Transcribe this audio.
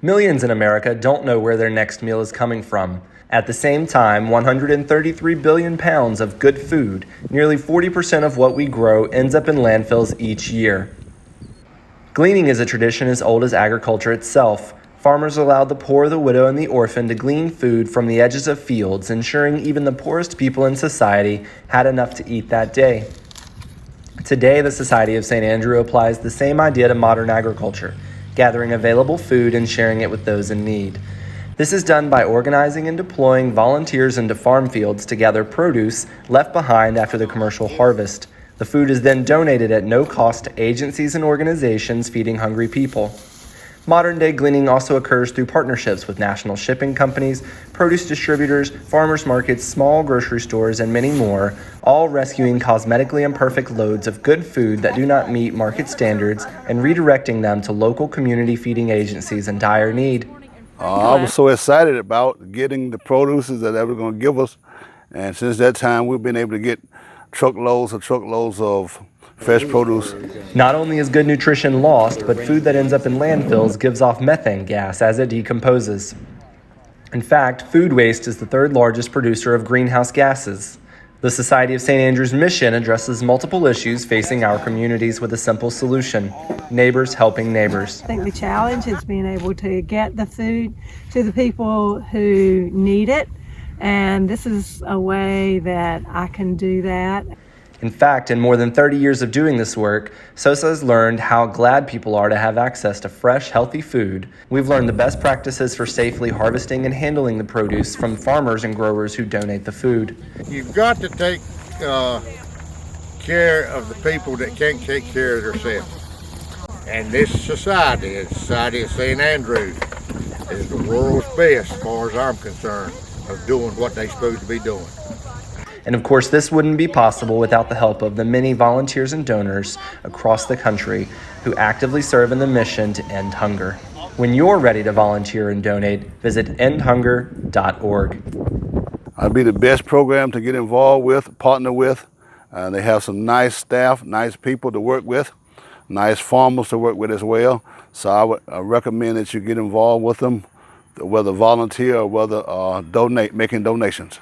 Millions in America don't know where their next meal is coming from. At the same time, 133 billion pounds of good food, nearly 40% of what we grow, ends up in landfills each year. Gleaning is a tradition as old as agriculture itself. Farmers allowed the poor, the widow, and the orphan to glean food from the edges of fields, ensuring even the poorest people in society had enough to eat that day. Today, the Society of St. Andrew applies the same idea to modern agriculture, gathering available food and sharing it with those in need. This is done by organizing and deploying volunteers into farm fields to gather produce left behind after the commercial harvest. The food is then donated at no cost to agencies and organizations feeding hungry people. Modern-day gleaning also occurs through partnerships with national shipping companies, produce distributors, farmers markets, small grocery stores, and many more, all rescuing cosmetically imperfect loads of good food that do not meet market standards and redirecting them to local community feeding agencies in dire need. I was so excited about getting the produces that they were going to give us, and since that time we've been able to get truckloads of fresh produce. Not only is good nutrition lost, but food that ends up in landfills gives off methane gas as it decomposes. In fact, food waste is the third largest producer of greenhouse gases. The Society of St. Andrew's mission addresses multiple issues facing our communities with a simple solution: neighbors helping neighbors. I think the challenge is being able to get the food to the people who need it, and this is a way that I can do that. In fact, in more than 30 years of doing this work, SoSA's learned how glad people are to have access to fresh, healthy food. We've learned the best practices for safely harvesting and handling the produce from farmers and growers who donate the food. You've got to take care of the people that can't take care of themselves. And this society, the Society of St. Andrew, is the world's best, as far as I'm concerned, of doing what they're supposed to be doing. And of course, this wouldn't be possible without the help of the many volunteers and donors across the country who actively serve in the mission to end hunger. When you're ready to volunteer and donate, visit endhunger.org. I'd be the best program to get involved with, partner with. They have some nice staff, nice people to work with, nice farmers to work with as well. So I would recommend that you get involved with them, whether volunteer or whether making donations.